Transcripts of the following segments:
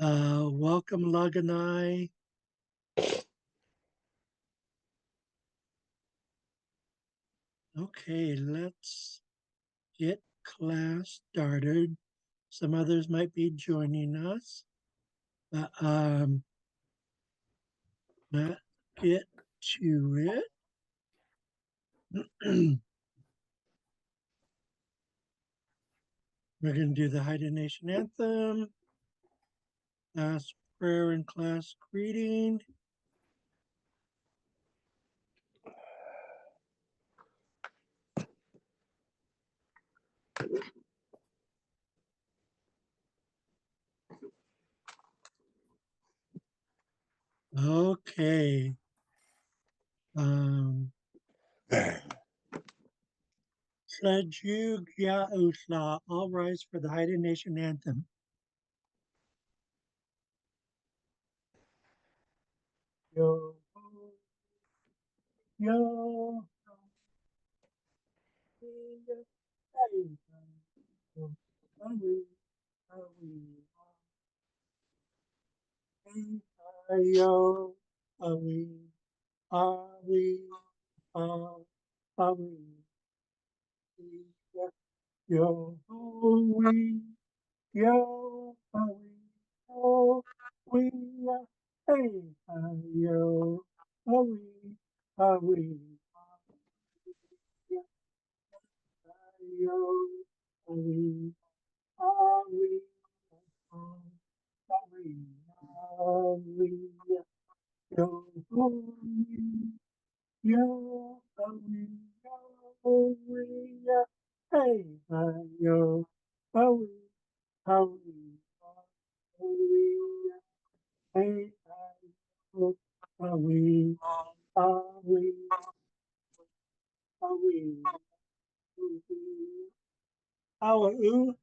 Welcome, Laganai. Okay, let's get class started. Some others might be joining us, but let's get to it. We're going to do the Haida Nation anthem, class prayer, and class greeting. Okay. Sledju Gya Utla, all rise for the Haida Nation anthem. Yo, yo, yo, are we, are we, yo, we, yo, we, hey, yo, we, yo, we, we, we, yo, yo, we, hey, yo, we, we, hey, yo, we, we, our ooh,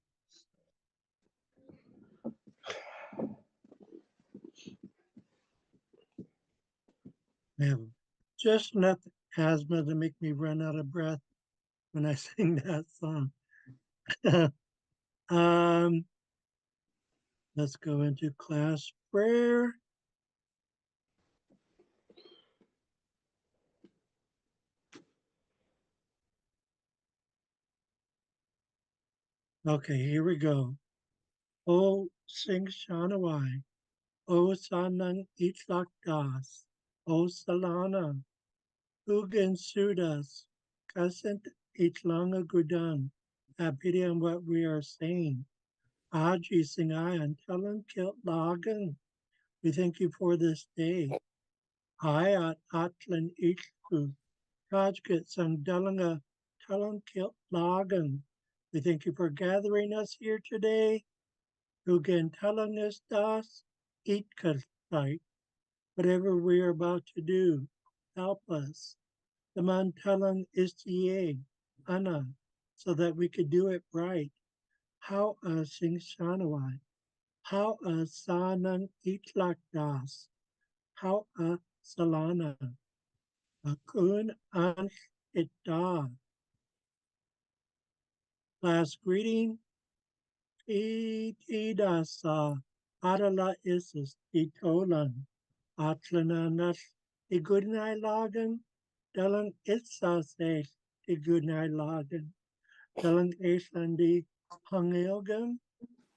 man, just enough asthma to make me run out of breath when I sing that song. um, let's go into class prayer. Okay, here we go. O sing Shanawai, O Sanang Itlak Das, O Salana, Ugan Sudas, Kasent Itlanga Gudan. Have pity on what we are saying. Aji Singayan, Talan Kilt Lagan. We thank you for this day. Hayat Atlan Ichku, Kajkit Sang Dalanga Talan Kilt Lagan. We thank you for gathering us here today. Ugan Talangas Das, Itkasite. Whatever we are about to do, help us. The man Talan Istiye, Anna, so that we could do it right. How a sing Shanawai. How a sanan itlak das. How a salana. A kun an ita. Last greeting. Idasa. Adala isis itolan. Atlananas. Igudnai lagan. Dalang itsase. Igudnai lagan. Dalang eslandi hangilgan.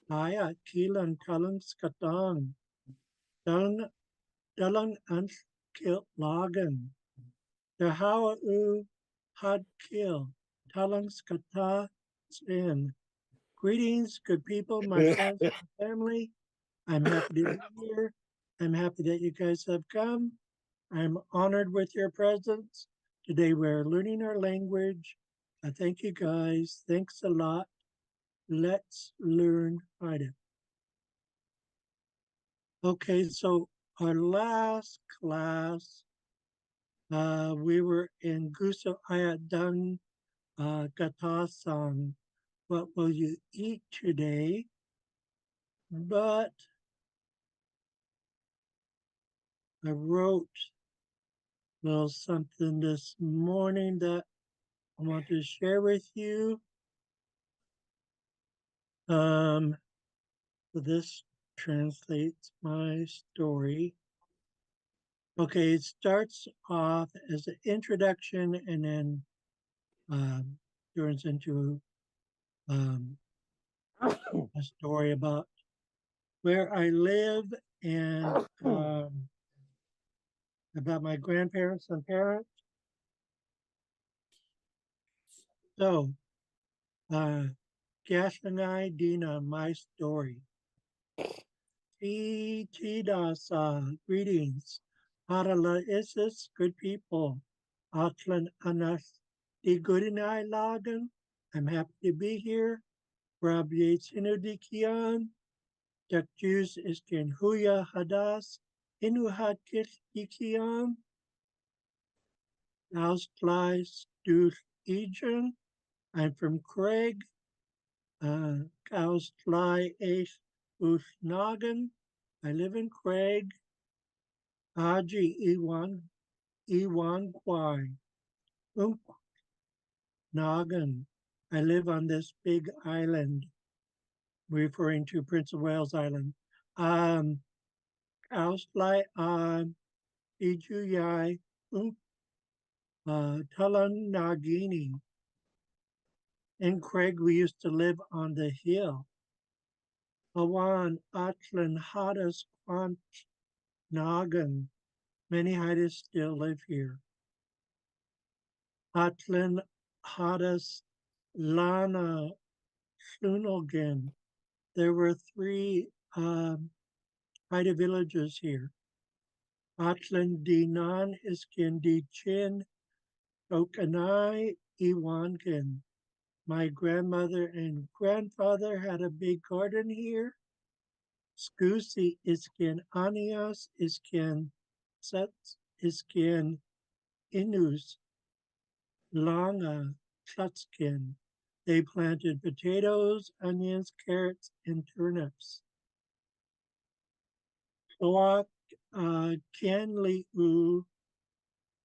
Aya kilan talang skatang. Dalang ans kil lagan. The how u had kill. Talang skata sin. Greetings, good people, my friends and family. I'm happy to be here. I'm happy that you guys have come. I'm honored with your presence. Today we're learning our language. I thank you guys. Thanks a lot. Let's learn Haida. Okay, so our last class, we were in Guso Ayat Gatasang, what will you eat today? But I wrote a little something this morning that I want to share with you. For this translates my story. Okay, it starts off as an introduction and then turns into um, a story about where I live and about my grandparents and parents. So, uh, Gashangai Dina, my story. Chidasa, greetings. Harala Isis, good people. Atlan Anas, di Goodinai Lagan. I'm happy to be here. Rabbi Sinudikian, Dakjus Iskin Huya Hadas, Inuhat Kikian, Ausflies Dus Egen. I'm from Craig, Ausfly Ace Usnagan. I live in Craig. Haji Iwan Kwai. Noggin. I live on this big island, referring to Prince of Wales Island. Ausfly on Ijuyai Talan Nagini. In Craig, we used to live on the hill. Awan Atlan Hadas Quant Nagan. Many Hadas still live here. Atlan Hadas Lana Sunolgan. There were three Haida villages here. Atlan Dinan Iskin Di Chin Okanai Iwangan. My grandmother and grandfather had a big garden here. Skusi Iskin Anias Iskin Sets Iskin Inus Langa Klutskin. They planted potatoes, onions, carrots, and turnips. Kloak Kenliu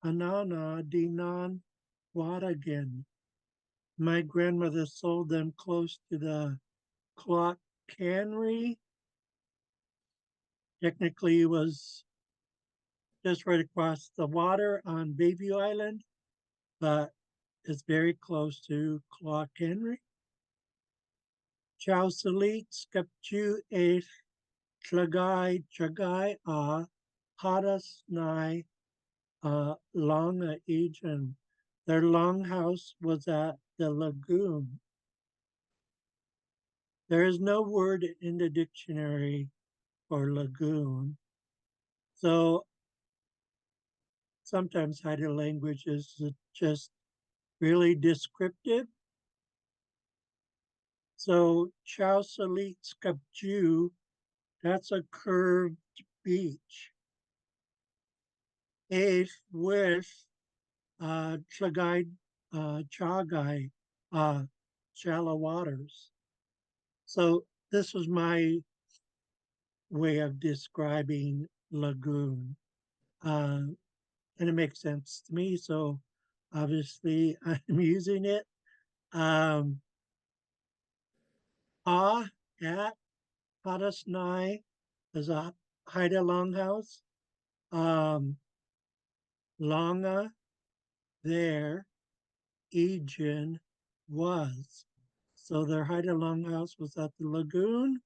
Anana Dinan Wadagan. My grandmother sold them close to the Clock Cannery. Technically, it was just right across the water on Bayview Island, but it's very close to Clock Cannery. Chow Salit Skepchu A Chagai A Hadas Nai Longa Egan. Their longhouse was at the lagoon. There is no word in the dictionary for lagoon. So sometimes Haida language is just really descriptive. So Chow Salit Skapju, that's a curved beach. Ace with Chagai, Chagai, shallow waters. So this was my way of describing lagoon. And it makes sense to me. So obviously I'm using it. At Hadasnai is a Haida longhouse. Longa there, Egan was. So their Haida longhouse was at the lagoon,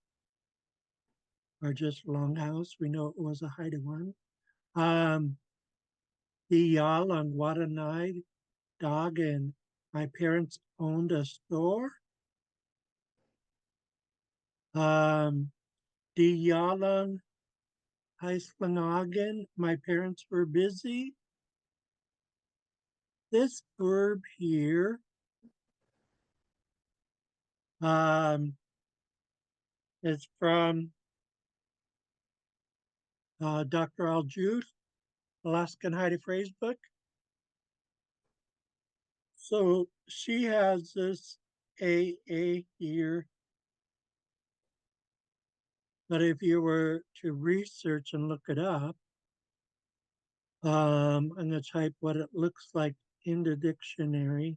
or just longhouse. We know it was a Haida one. The Yalang Wadanai dog, and my parents owned a store. The Yalang Heislangagen, my parents were busy. This verb here is from Dr. Aljuth, Alaskan Haida Phrase Book. So she has this AA here, but if you were to research and look it up, I'm going to type what it looks like in the dictionary.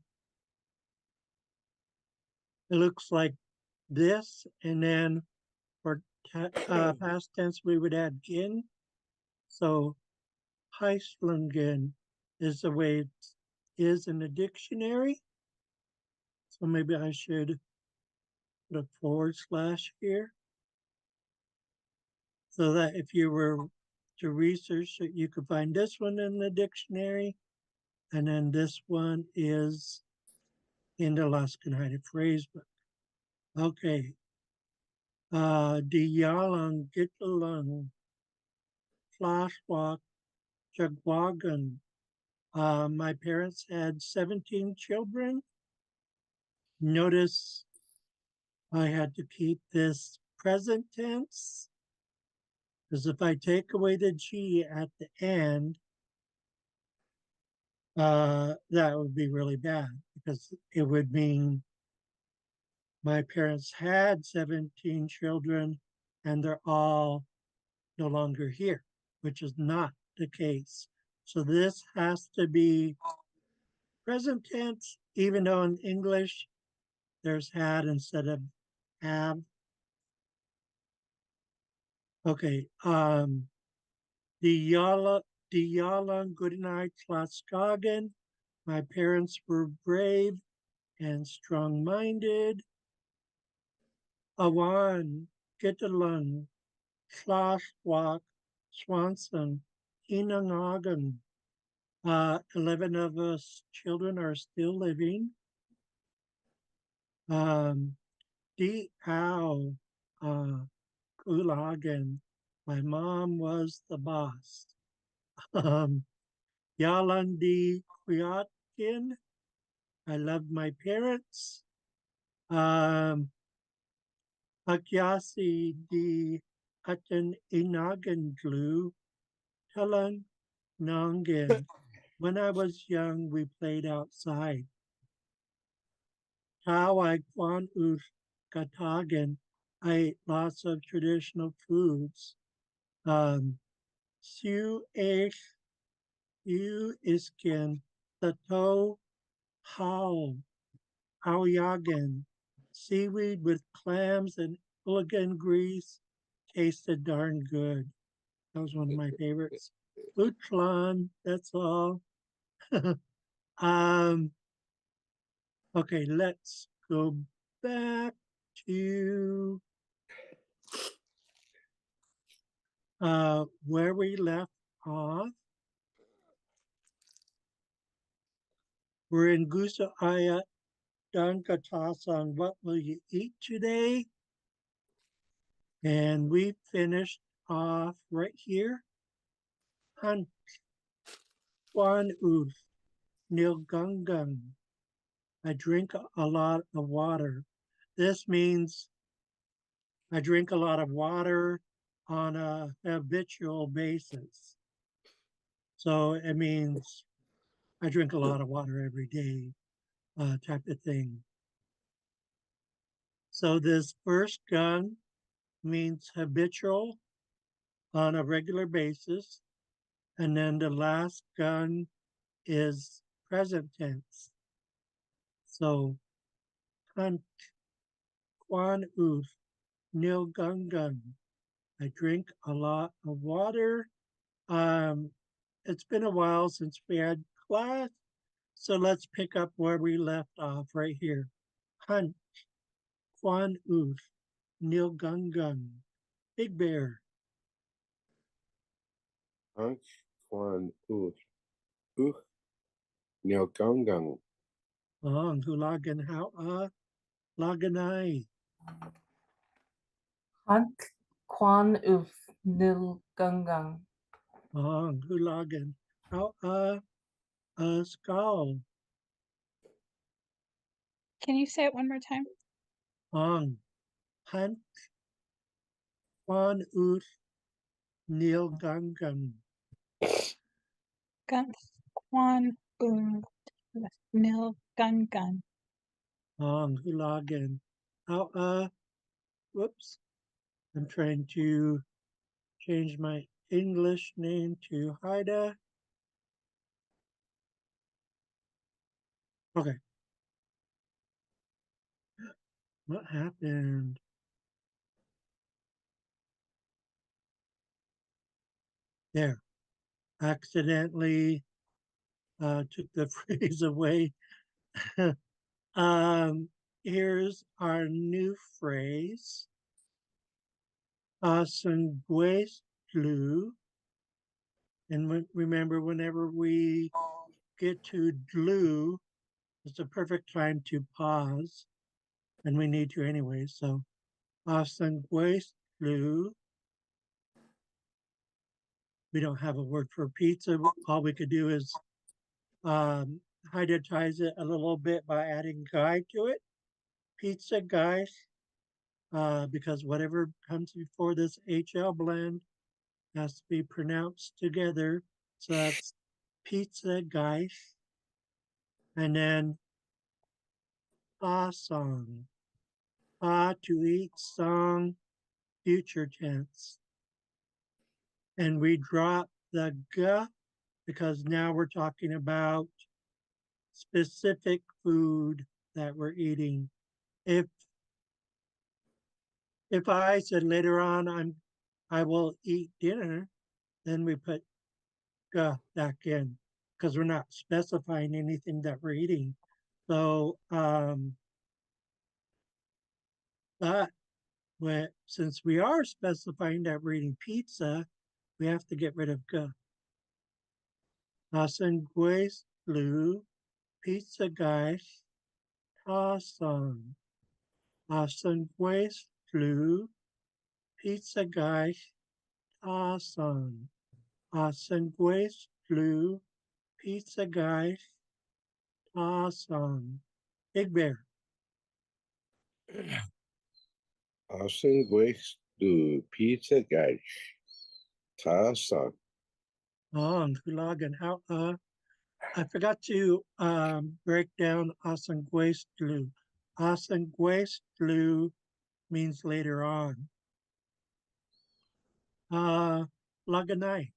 It looks like this, and then for past tense, we would add gin. So Heislingen is the way it is in the dictionary. So maybe I should put a forward slash here so that if you were to research it, you could find this one in the dictionary. And then this one is in the Laskenheide phrase book. Okay. Die Jalan Gittelang Flashwalk Jagwagon. My parents had 17 children. Notice I had to keep this present tense because if I take away the G at the end, that would be really bad because it would mean my parents had 17 children and they're all no longer here, which is not the case. So this has to be present tense, even though in English there's had instead of have. Okay. Die Jalan Goodnight Tlaskagen. My parents were brave and strong minded. Awan, Gitterlun, Schlafwalk, Swanson, Inangagan. 11 of us children are still living. Die Ow, Kulagen. My mom was the boss. Yalandi Kwiatkin. I love my parents. Um, Akyasi di Atan Inagan Glu. Talang Nongin. When I was young, we played outside. Tawai Kwan Ush Katagan. I ate lots of traditional foods. Su Esh U Iskin. Tato Hao. Aoyagan. Seaweed with clams and Uligan grease tasted darn good. That was one of my favorites. Utlan, that's all. um, okay, let's go back to where we left off. We're in Gusa Aya Dankatasan. What will you eat today? And we finished off right here. Han Kwan Uf Nilgungun. I drink a lot of water. This means I drink a lot of water on a habitual basis. So it means I drink a lot of water every day, type of thing. So this first gun means habitual on a regular basis. And then the last gun is present tense. So kan kwan uf nil gun gun. I drink a lot of water. Um, it's been a while since we had class, so let's pick up where we left off right here. Hunt, Quan Oof, Neil Gun Gun, Big Bear, Hank Kwan Uch Nilgungung. Long, Hulagan How Laganai, Hank Kwan Uf Nil Gungung. Long, Hulagan How Skull, Can you say it one more time? Long, Hunt, Quan Oof, Neil Gun Gun, Gun Quan Nil Gun Gun. Long, Hulagan How whoops. I'm trying to change my English name to Haida. Okay. What happened? There, accidentally took the phrase away. Here's our new phrase. Asenguestlu. And remember, whenever we get to dlu, it's a perfect time to pause, and we need to anyway. So, asenguestlu. We don't have a word for pizza. All we could do is hydratize it a little bit by adding guy to it. Pizza guys, because whatever comes before this HL blend has to be pronounced together. So that's pizza guys. And then song. To eat song, future tense. And we drop the g because now we're talking about specific food that we're eating. If I said later on I will eat dinner, then we put g back in because we're not specifying anything that we're eating. So but since we are specifying that we're eating pizza, we have to get rid of g. Asenguestlu, pizza guys, tasan. Asenguestlu, pizza guys, tasan. Asenguestlu, pizza guys, tasan. Big Bear. Asenguestlu, pizza guys, tasan. Kulag and how I forgot to break down Asenguestlu. Asenguestlu means later on. Laganai.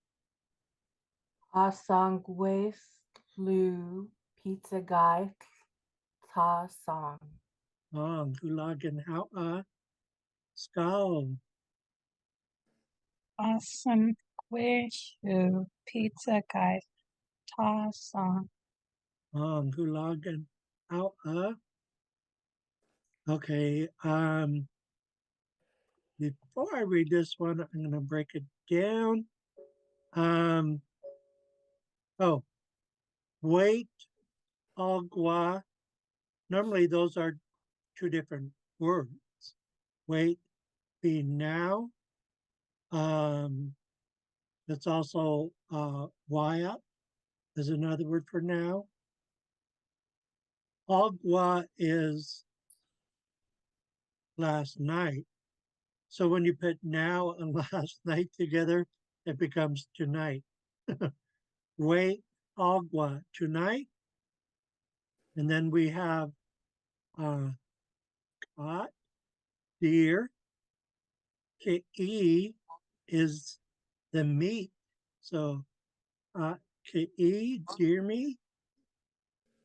Asanguestlu, pizza guy, ta song. Kulag and how Skull. Asenguestlu, pizza guys, tasan. Kulag and how Okay, before I read this one, I'm gonna break it down. Oh, wait, agua. Normally those are two different words. Wait, be now. That's also waya is another word for now. Agua is last night. So when you put now and last night together, it becomes tonight. Wait, agua, tonight. And then we have hot, deer. Ke is the meat. So ke, deer meat.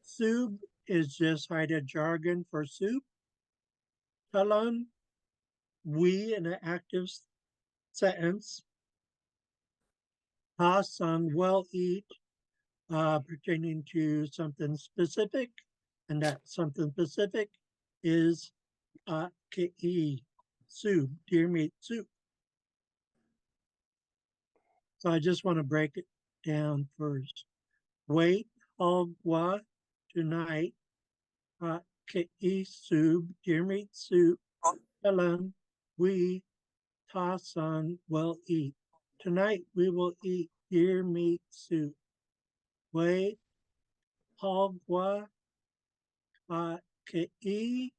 Soup is just Haida jargon for soup. Talon, we in an active sentence. Hasan, well eat, pertaining to something specific. And that something specific is ke, soup, deer meat soup. So I just want to break it down first. Wait, agua, tonight, ke soup, deer meat soup, Helen, we, Tasan, will eat. Tonight we will eat deer meat soup. Wait, agua, ke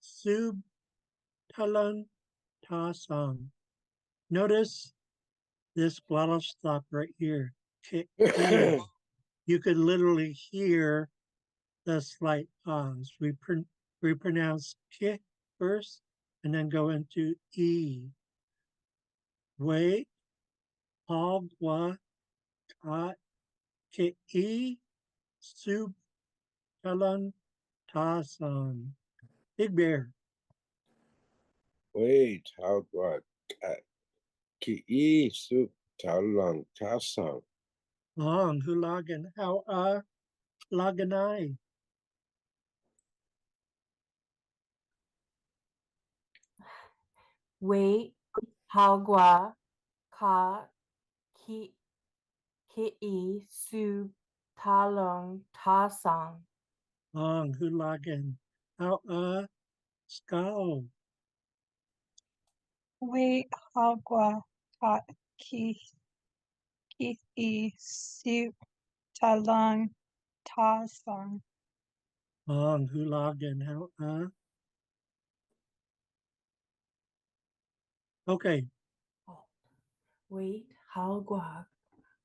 soup, Helen, Tasan. Notice this glottal stop right here. Ke. You could literally hear the slight pause. We pronounce ki first and then go into e. Wait, agua, ta, ki, soup, talan, tasan. Big Bear. Wait, how what? Ki soup Tao Long Ta Song. Long Hulagan How Laganai. Wait, Hagwa, Ka, Ki, Ki, Su, Talong, Tasang. Long Hulagan How Skao. We agua ka ki su talong tasong. Long Hulagan How Okay. Wait, Hagwa,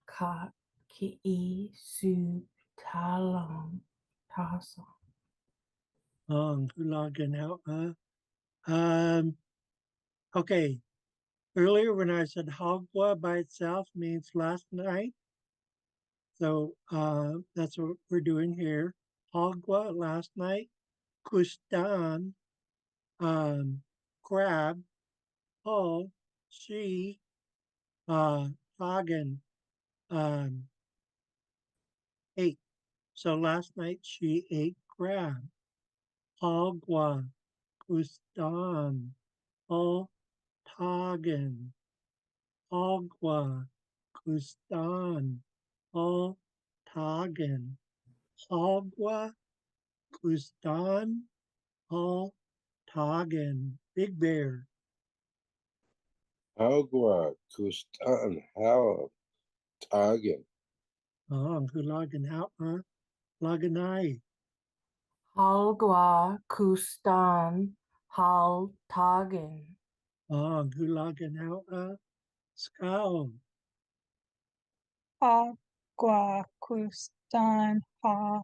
Ka, Ki, Su, Talong, Tasang. Long Hulagan How Okay. Earlier when I said Hagwa by itself means last night. So that's what we're doing here. Hagwa last night. Kustan, crab. Paul, she, Hagen, um, ate. So last night she ate crab. Hagwa, Kustan, Paul, Hagen, Hagwa, Kustan, Paul, Hagen, Hagwa, Kustan, Paul, Hagen, Big Bear. Hagwa Kustan Hao Tagen. Hulagan, Laganai. Halgwa, Kustan, Hal, Tagen. Hulagan, Skao. Agua kustan ha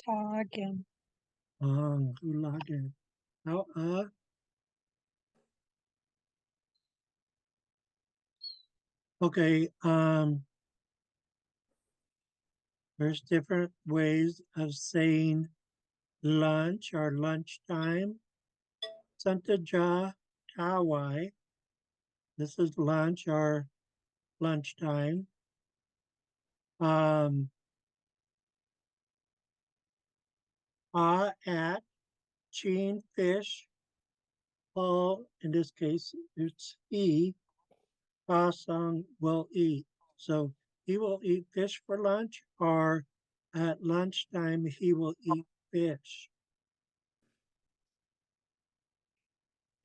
tagen. Hulagan, Okay, there's different ways of saying lunch or lunchtime. Santaja Tawai. This is lunch or lunchtime. At Chin fish. Paul, in this case, it's he. Pasang will eat. So he will eat fish for lunch, or at lunchtime he will eat fish.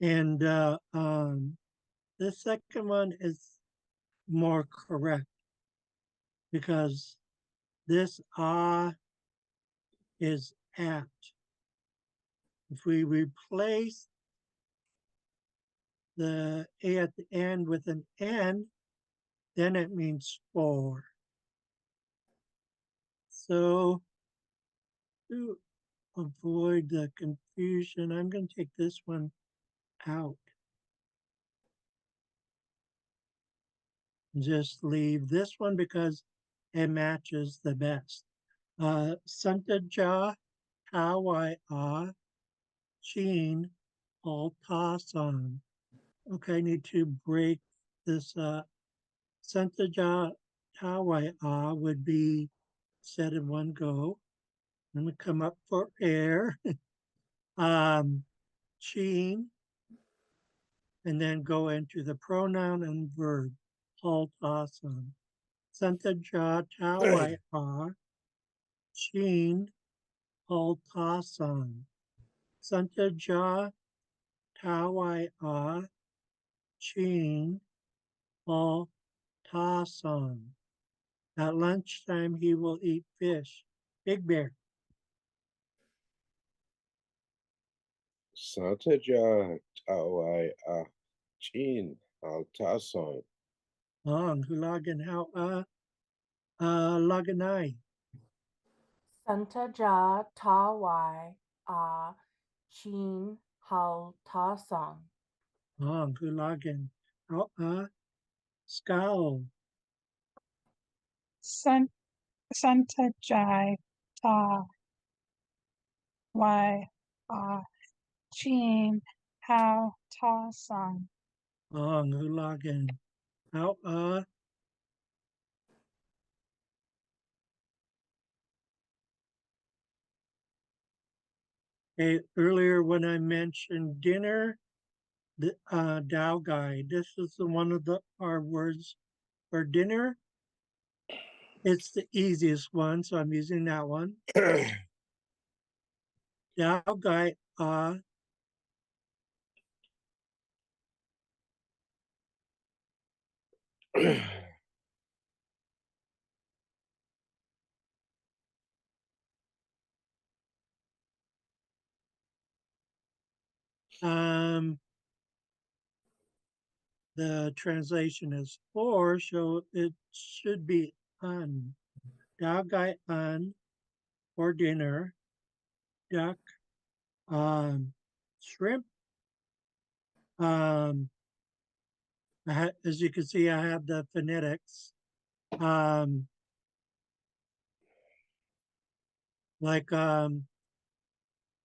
And the second one is more correct because this is at. If we replace the A at the end with an N, then it means for. So to avoid the confusion, I'm going to take this one out. Just leave this one because it matches the best. Santaja Hawaii Chin All Tasan. Okay, I need to break this up. Santaja Hawaii would be said in one go. I'm going to come up for air. Chin, and then go into the pronoun and verb. All Tasan. Santaja Hawaii Chin All Tasan. Santaja Hawaii Chin All Tasan. At lunchtime, he will eat fish. Big Bear. Santaja Tawai Chin Hao Ta Song. Hulagan Laganai. Santa Ja Ta Wai A Chin Hal Ta Song. Hulagan Scowl. Santa jai ta wai chin how ta song. Hulagan Okay, earlier when I mentioned dinner, the Dao Guy, this is one of our words for dinner. It's the easiest one, so I'm using that one. Dao Guy, the translation is for, so it should be un. Dao Guy un for dinner, duck, shrimp. As you can see, I have the phonetics. Like,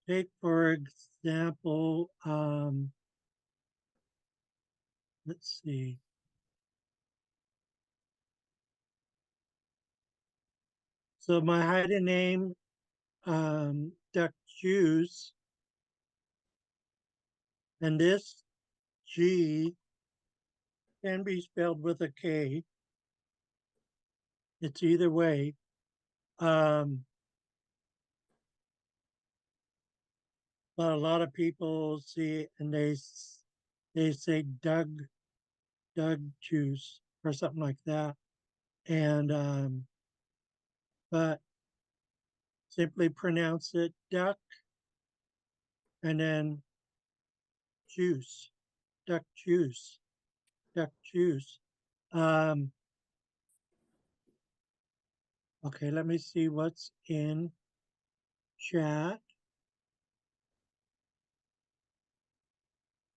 take for example, let's see. So my hidden name, duck juice, and this G can be spelled with a K. It's either way. But a lot of people see it and they say Doug juice or something like that. And but simply pronounce it duck and then juice, duck juice, duck juice. Okay, let me see what's in chat.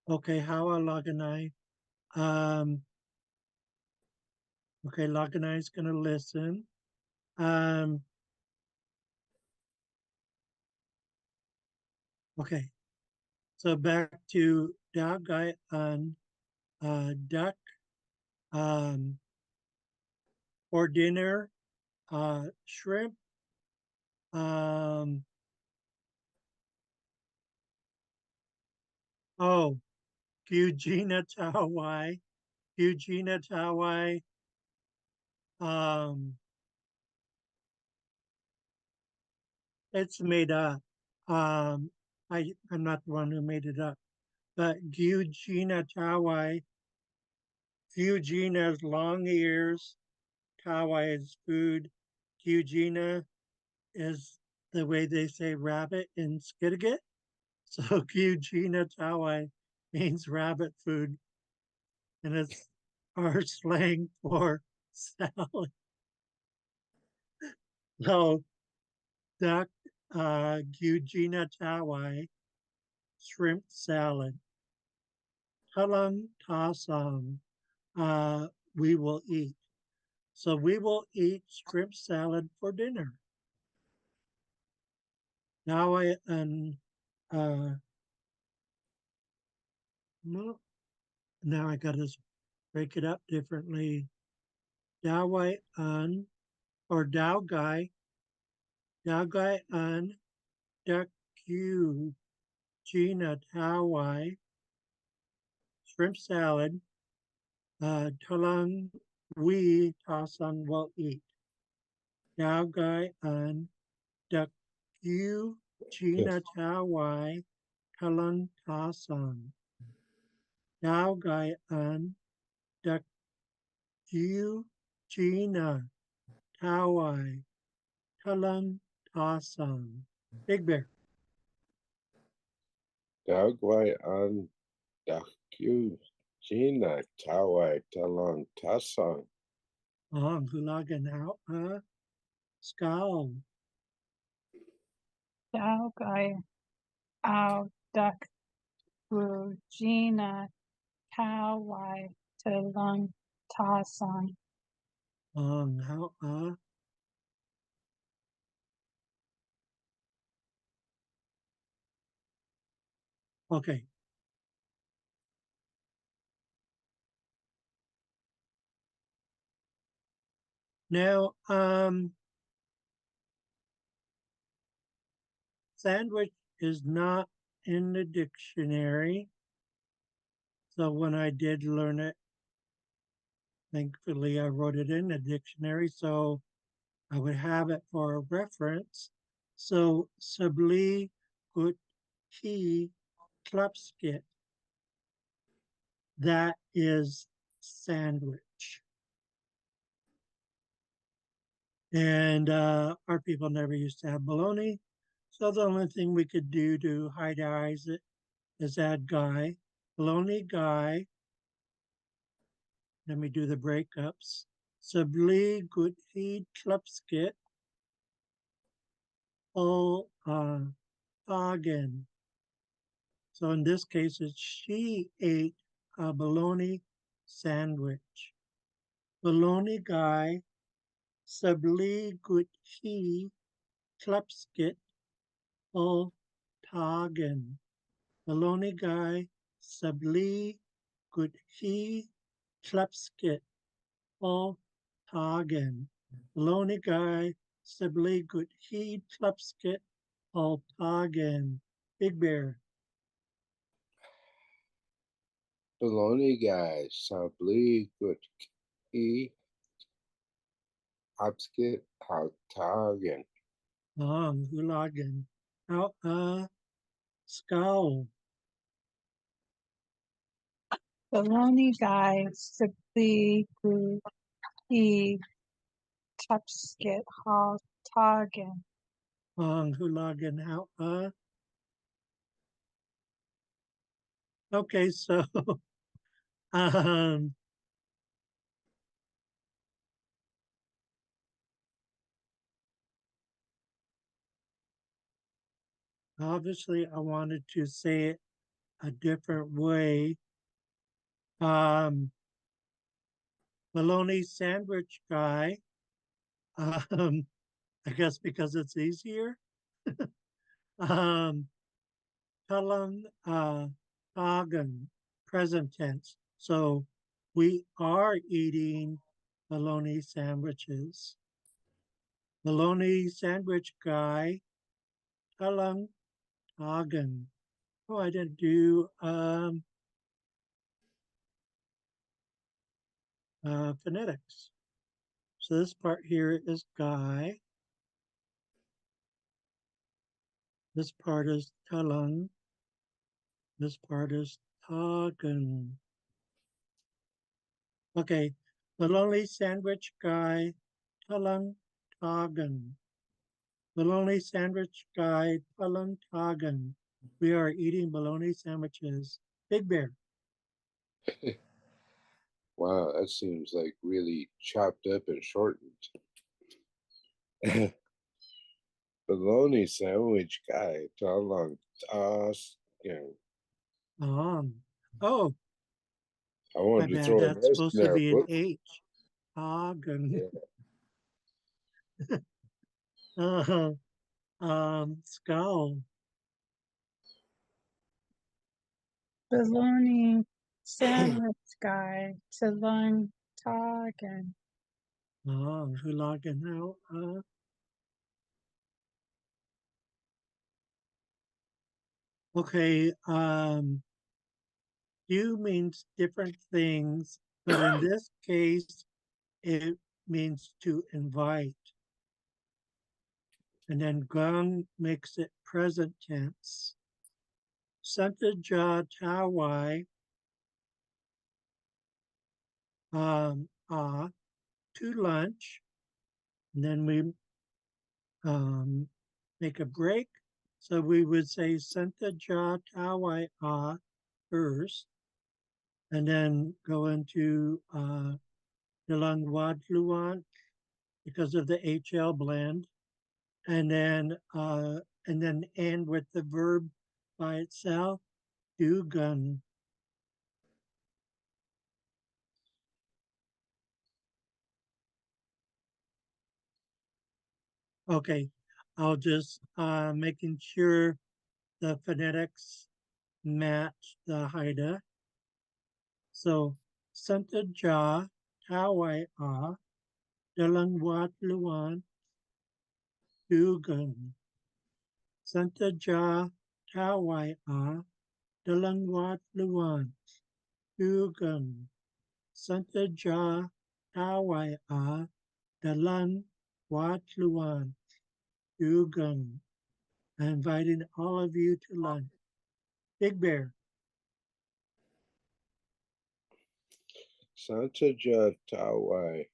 Okay, how are Laganai? Okay, Laganai is gonna listen. Okay, so back to Dagai on duck for dinner, shrimp, oh, Eugenia Tawai, Eugenia Tawai, it's made up. I'm not the one who made it up, but Eugenia Tawai, Eugenia's long ears, Tawai is food, Eugenia is the way they say rabbit in Skidegate. So Eugenia Tawai means rabbit food, and it's our slang for salad. So duck, Eugenia Tawai, shrimp salad. Talang tasam, we will eat. So we will eat shrimp salad for dinner. Now uh, now I got to break it up differently. Dawai an or Dao Gai an Duck Q Gina Tawai shrimp salad Talang we Tasang will eat. Dao Gai an Duck Q Gina Tawai Talang Tasang. Dao Gai an Duck Q Gina Tawai Talang Tasang. Big Bear. Dagway an Dakyu Gina Tawai Talon Tasang. Hulagan how Skull. Dao Gai Ao Duck Gina Tawai Telung Tasang. How okay. Now sandwich is not in the dictionary. So when I did learn it, thankfully I wrote it in the dictionary so I would have it for a reference. So Sabli Gut Ki Klapskit, that is sandwich. And our people never used to have bologna. So the only thing we could do to hide it is add guy. Bologna guy. Let me do the breakups. Sabli Guthi Klupskit. O Hagen. So in this case, it's she ate a bologna sandwich. Bologna guy. Sabli Guthi Klupskit. O Tagen. Bologna guy. Sabli Guthi Klupskit. O Tagen. Bologna guy. Sabli Guthi Klupskit. O Tagen. Big Bear. Baloney guy, Sabli Gut E Abskit Hautagen. Hulagen. Out Scowl. Baloney guy, Sibley, Goo, E, Touchskit, Hall, Targan. Hulagen. How okay, so um obviously I wanted to say it a different way. Bologna sandwich guy. I guess because it's easier. um Pelham Hagen, present tense. So we are eating bologna sandwiches. Bologna sandwich guy, Pelham Hagen. Oh, I didn't do phonetics. So this part here is guy. This part is Pelham. This part is Hagen. Okay, bologna sandwich guy, Pelham Hagen. Bologna sandwich guy, Pelham Hagen. We are eating bologna sandwiches. Big Bear. Wow, that seems like really chopped up and shortened. Bologna sandwich guy, Talong Toss. Oh, I my wanted to bad. throw an That's S in supposed to there. be an Whoops. H. Hagen. Yeah. Skull. Baloney sandwich guy, Talon, Targan. Hulagen. How? Okay. You means different things, but in this case, it means to invite. And then gung makes it present tense. Santa ja tawai to lunch. And then we make a break. So we would say Santa ja tawai first, and then go into Nilang Wadluan because of the HL blend, and then end with the verb by itself, dugun. Okay, I'll just making sure the phonetics match the Haida. So Santa Ja Tawai Dalang Wat Luan Dugan. Santa Ja Tawai A, Dalang Wat Luan, Hugan, Santa Ja Tawai A, Dalang Wat Luan, Hugan. I'm inviting all of you to lunch. Big Bear. Santa Ja Tawai,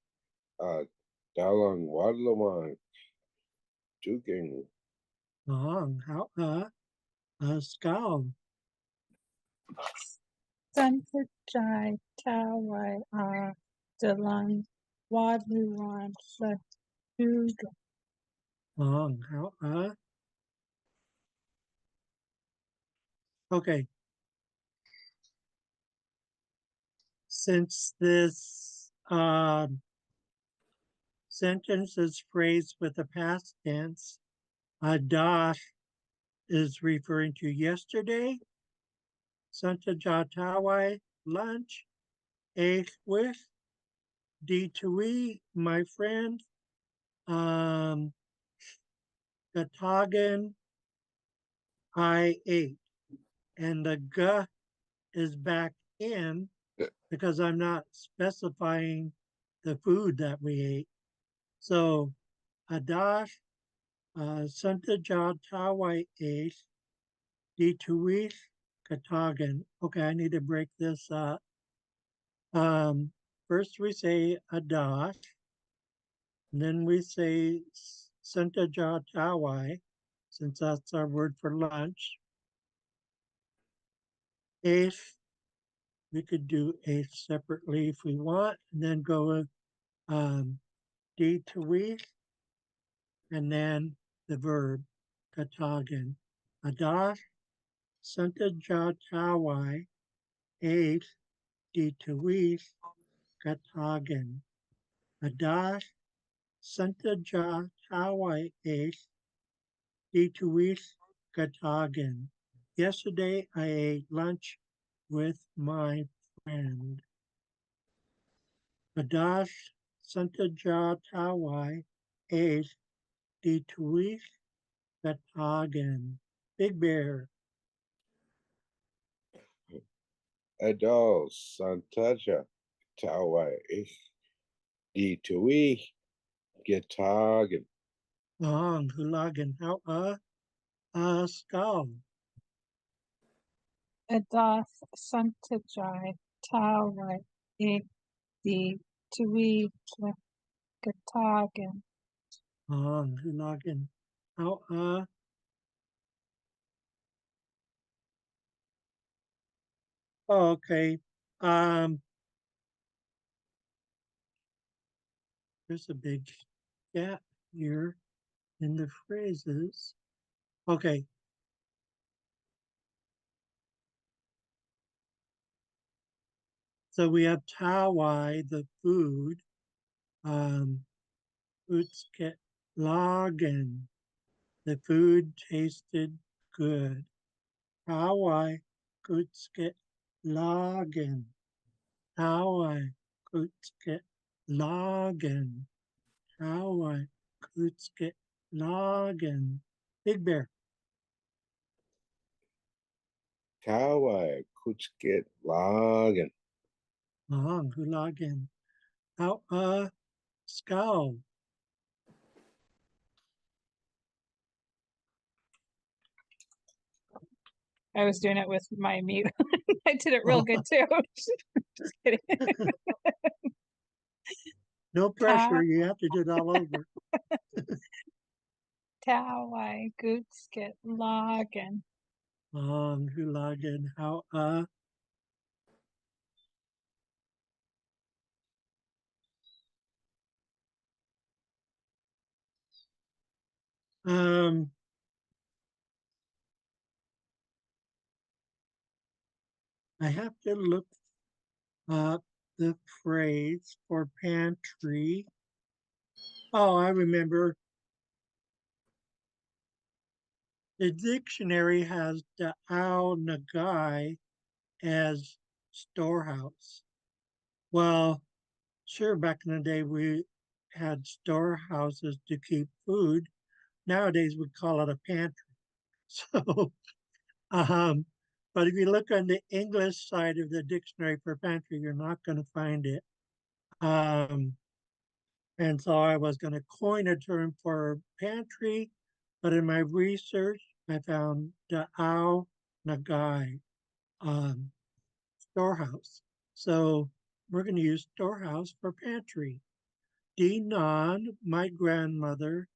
Dalang Wadlawan, Duking, Mahang How Skal. Santa Jai Tawai Dalang Wadluan Satuga. Mahang How Okay. Since this sentence is phrased with the past tense, Adash is referring to yesterday. Santa Jatawai, lunch. Ate with. D2E, my friend. Gatagan, I ate. And the G is back in because I'm not specifying the food that we ate. So Adash, Santa Jatawai ate. D2E, Katagan. Okay, I need to break this up. First we say Adash, and then we say Santa Jatawai, since that's our word for lunch. Eighth, we could do eighth separately if we want, and then go with D to we, and then the verb Katagan. Adash, Santa Jatawai, eighth, D to we, Katagan. Adash, Santa Jatawai, eighth, Dituith Katagan. Yesterday I ate lunch with my friend. Adash Santaja Tawai ate Dituith Katagan. Big Bear. Adol, Santaja, Tawai, D2E, Getagan, Ahang Hulagan. How Skal. Adath Santa Jai Tawai the Tui Katagan. Ahang Hulagan. How oh, okay. There's a big gap here in the phrases. Okay. So we have Tawai, the food, Utske Lagen, the food tasted good. Tawai, Utske Lagen, Tawai, Utske Lagen, Tawai, Utske Lagen. Big Bear. Tawai, Kutskit, Lagan, Hulagen. How Skal. I was doing it with my mute. I did it real good too. Just kidding. No pressure, you have to do it all over. Tawai Gootskit Lagen. Hulagen. How I have to look up the phrase for pantry. Oh, I remember. The dictionary has the Ao Nagai as storehouse. Well, sure, back in the day we had storehouses to keep food. Nowadays we call it a pantry. So But if you look on the English side of the dictionary for pantry, you're not going to find it. And so I was going to coin a term for pantry, but in my research, I found Da'ao Nagai, storehouse. So we're going to use storehouse for pantry. Dinan, my grandmother,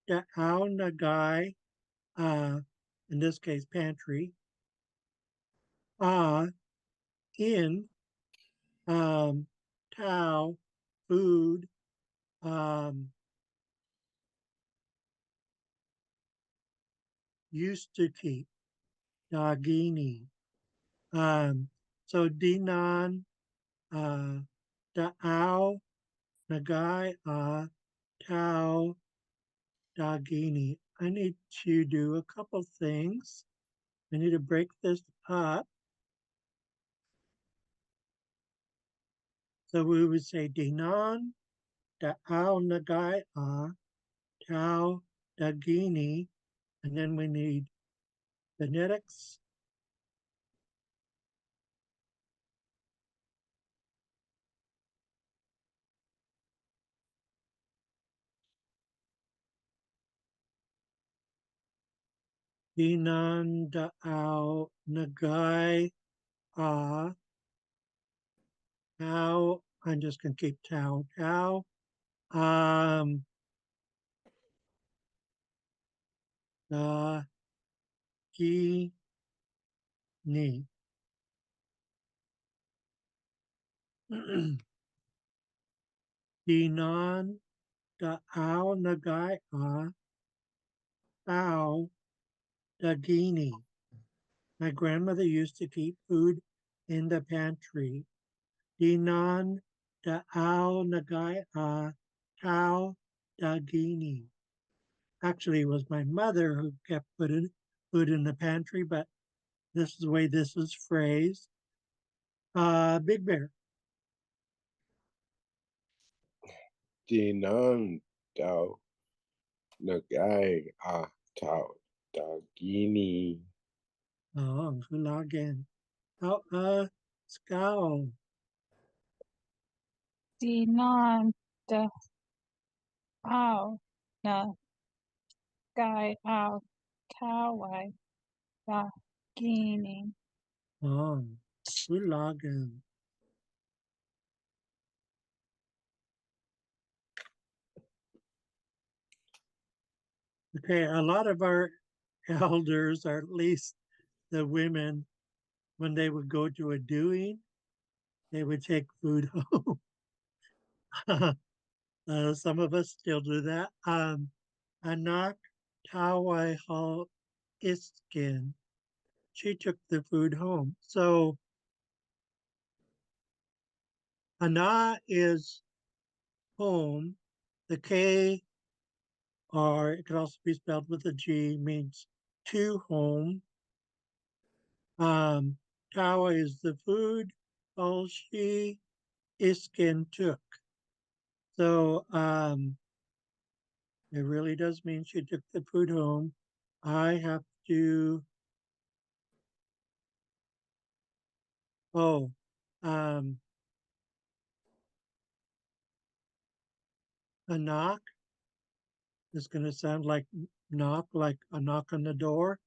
Da'ao Nagai, in this case, pantry, in, tao, food, used to keep, dagini. So Dinan, Da'ao, Nagai, Tao, Dagini. I need to do a couple things. I need to break this up. So we would say Dinan, Da'ao, Nagai, Tao, Dagini, and then we need phonetics. Dinan, Da'ao, Nagai, Tao. I'm just going to keep Tao, Tao. Dagini. Dinan, Da'ao, Nagai, Tao, Dagini. My grandmother used to keep food in the pantry. Dinan, Da'ao, Nagai, Tao, Dagini. Actually, it was my mother who kept putting food in the pantry, but this is the way this is phrased. Big Bear. Dinan Dao Nagai Tao Dagini. Oh, Hulagan. Oh, Scowl. Dinan de ow na guy ow cowai da guinea. Oh, Hulagan. Okay, a lot of our elders, or at least the women, when they would go to a doing, they would take food home. Some of us still do that. Anak Tawai Hal Iskin. She took the food home. So Ana is home. The K, or it could also be spelled with a G, means to home. Tawa is the food. All she Iskin took. So it really does mean she took the food home. I have to, oh, um, a knock is going to sound like knock, like a knock on the door.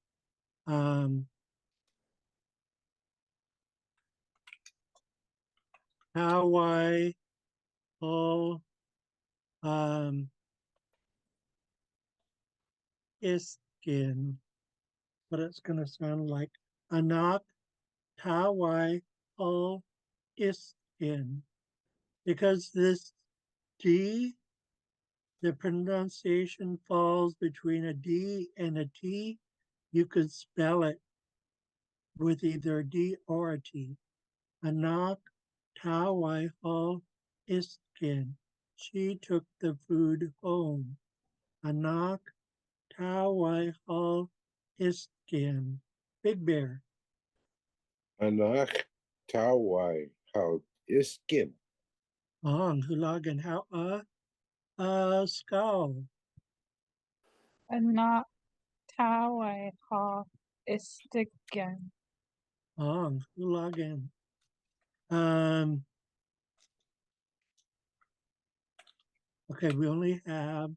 How I all iskin, but it's going to sound like a knock. How I all iskin, because this D, the pronunciation falls between a D and a T. You could spell it with either a D or a T. Anak Tawai Hall Iskin. She took the food home. Anak Tawai Hall Iskin. Big Bear. Anak Tawai How Iskin. Ang Hulagan How Skull. And not towai ha Istigan. Hulagan. Okay, we only have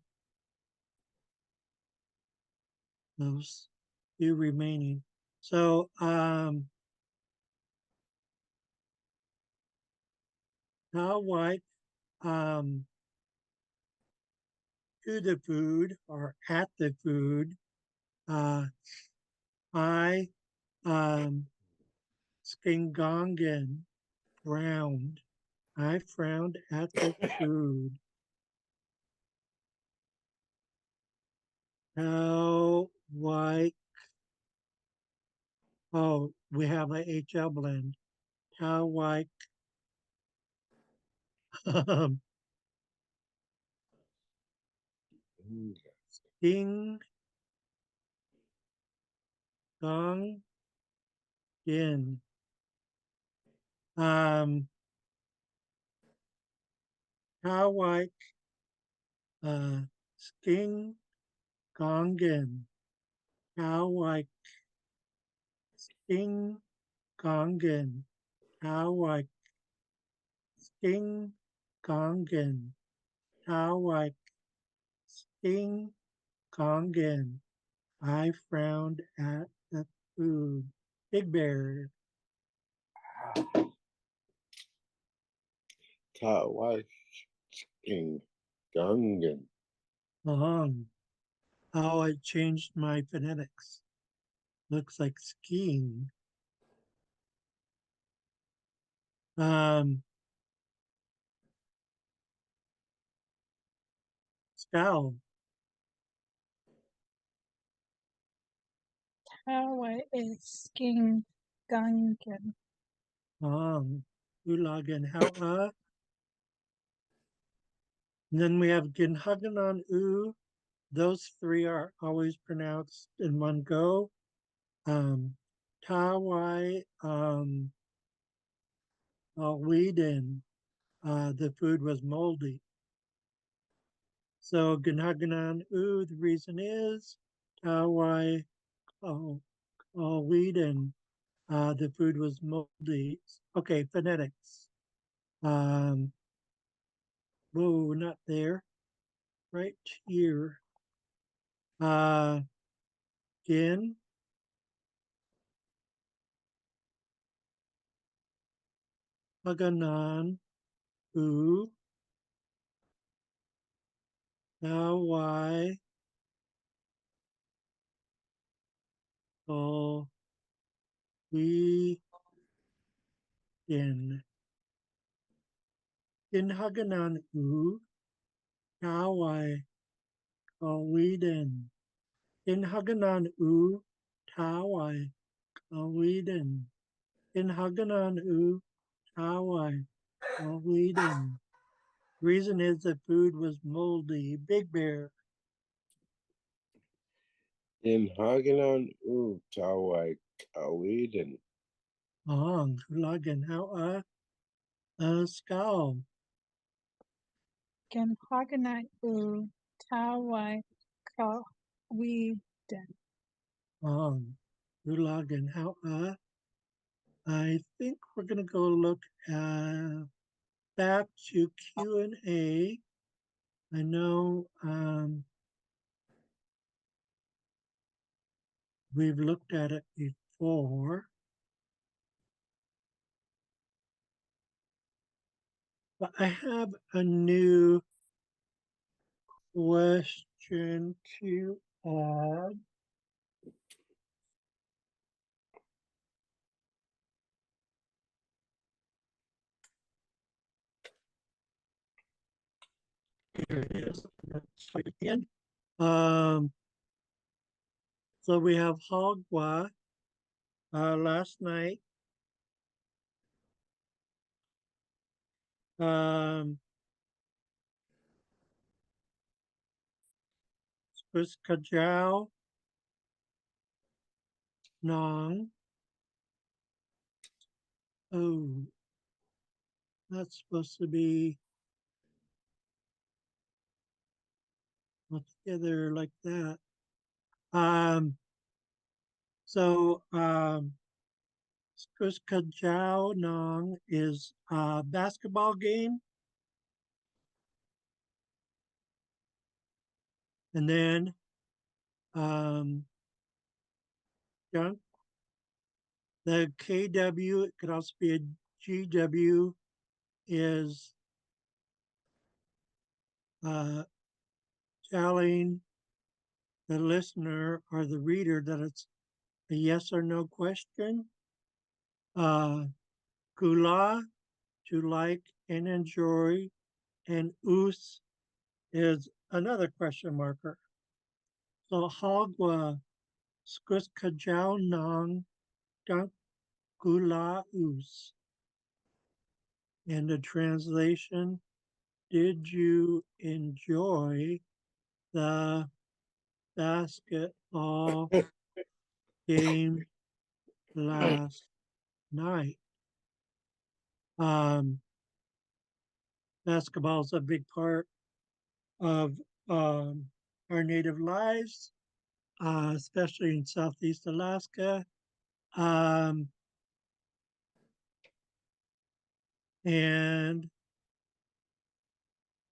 those few remaining. So, how white, to the food or at the food, I, Skingongan, frowned. I frowned at the food. How white, oh, we have a HL blend. How white, Ding Dong Yin. How white, Sting Gongen. How white, Sting Gongen. How white, Sting Gongen. How white, Sting Gongen. I frowned at the food. Big Bear. King Gungan. Long. Oh, I changed my phonetics. Looks like skiing. Scowl. Tawa is King Gungan. Ulagan. How And then we have Ginhaganon U. Those three are always pronounced in one go. Tawai, Whedon, the food was moldy. So Ginhaganon U, the reason is Tawai, Whedon, the food was moldy. Okay, phonetics. Whoa, not there. Right here. Gin, Haganan, U, Tawai, we in Haganan U, Tawai, Whedon. In Haganan U, Tawai, Whedon. In Haganan U, Tawai, Whedon. Reason is the food was moldy. Big Bear. In Haganon U Tawai Kawiden. Hulagan. How Scowl. Gan Haganite U Tawa Ka We Den. Hulagan. How I think we're gonna go look back to Q&A. I know we've looked at it before, but I have a new question to add. Here it is. Let's type it in. So we have Hogwa last night. Spruce Kajau, Nong. Oh, that's supposed to be put together like that. So Skuskajao Nong is a basketball game. And then junk, the KW, it could also be a GW, is telling the listener or the reader that it's a yes or no question. Kula, to like and enjoy, and us is another question marker. So hagwa skuskajao nang dunk kula us. And the translation, did you enjoy the basketball game last night? Basketball is a big part of our native lives, especially in Southeast Alaska. And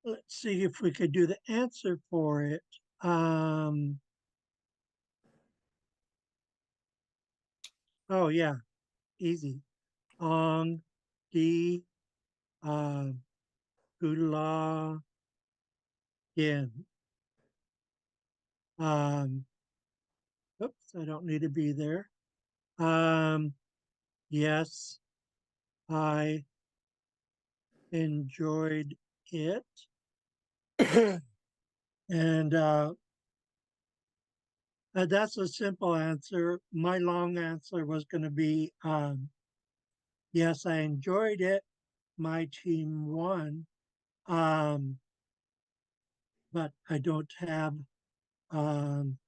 let's see if we could do the answer for it. Oh yeah, easy. Ong di gula yin. Oops, I don't need to be there. Yes, I enjoyed it. And that's a simple answer. My long answer was going to be yes, I enjoyed it. My team won. But I don't have, um,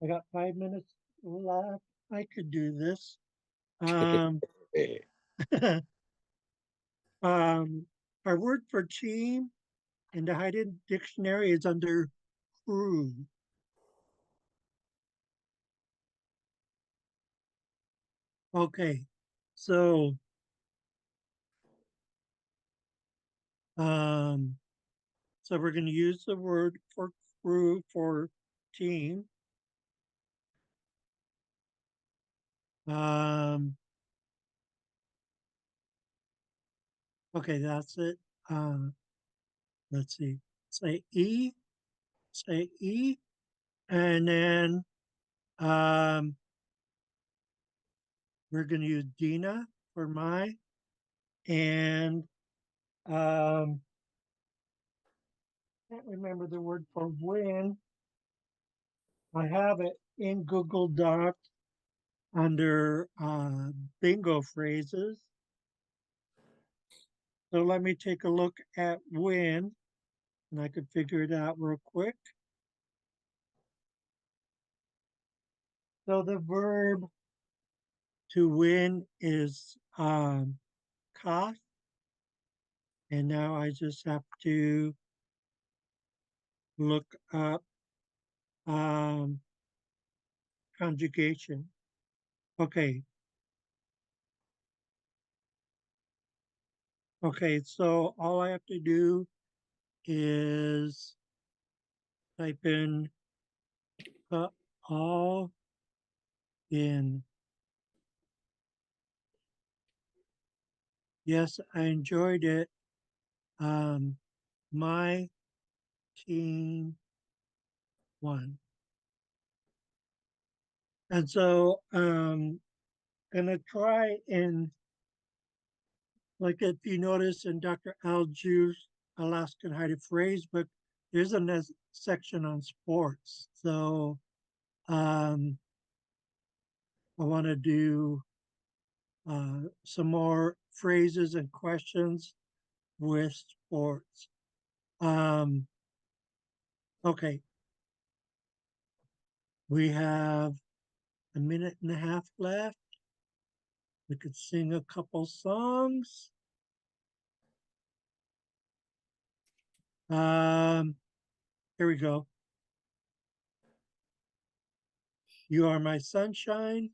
I got 5 minutes left. I could do this. Our word for team in the Haydn dictionary is under crew. Okay, so um, so we're going to use the word for crew for team. Okay, that's it. Let's see. Say E, and then we're going to use Dina for my, and can't remember the word for when. I have it in Google Docs under bingo phrases. So let me take a look at when, and I could figure it out real quick. So the verb to win is ka, and now I just have to look up conjugation. Okay. Okay, so all I have to do is type in all in. Yes, I enjoyed it. My team won. And so gonna try and, like, if you notice in Dr. Alju's Alaskan Hided Phrase book, there's a section on sports. So I want to do some more phrases and questions with sports. Okay, we have a minute and a half left. We could sing a couple songs. Here we go. You are my sunshine.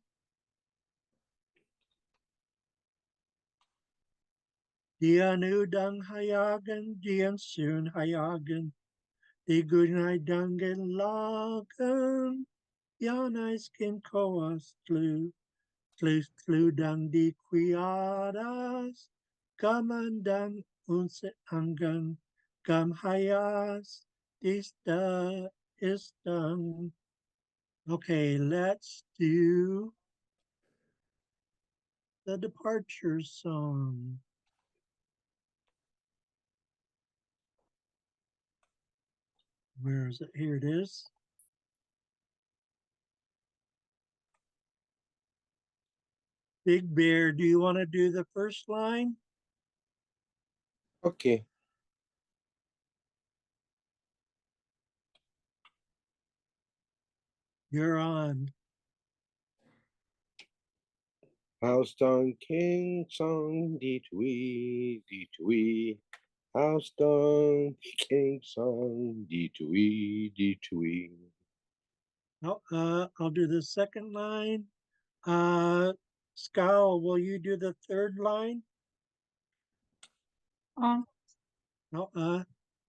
Diyan udang hayagan, diyan soon hayagan. Di gunay dangan lagan. Yan ay skin koas kludang di cuidadas. Kamandang unse anggan. Gam hayas. Dista istang. Okay, let's do the departure song. Where is it? Here it is. Big Bear, do you want to do the first line? Okay. You're on. House down King Song D2E. House down King Song D2E. I'll do the second line. Scowl, will you do the third line?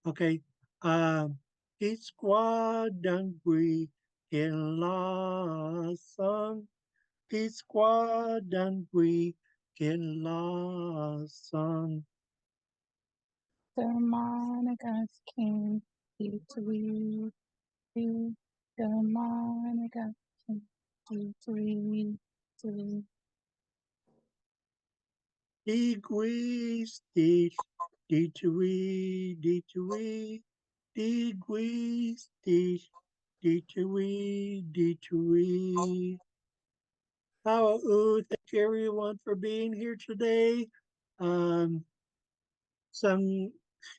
Okay. Isquadangui in la song. Isquadangui in la song. The Monica's king, D2E, the Monica king, D2E, Diguis, D2E, D2E, Diguis, D2E, D2E. Thank you everyone for being here today. Some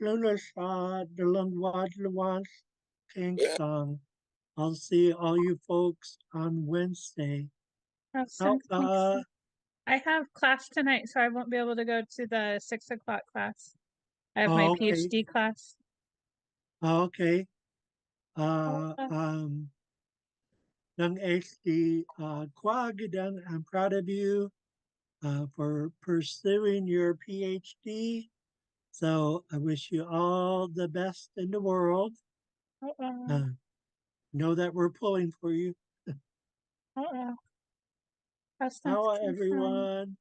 Slunasha, the Lungwadlawans, King Song. I'll see all you folks on Wednesday. I have class tonight, so I won't be able to go to the 6 o'clock class. I have my Okay. PhD class. Okay. Young HD Quagadan, I'm proud of you for pursuing your PhD. So I wish you all the best in the world. Know that we're pulling for you. How everyone.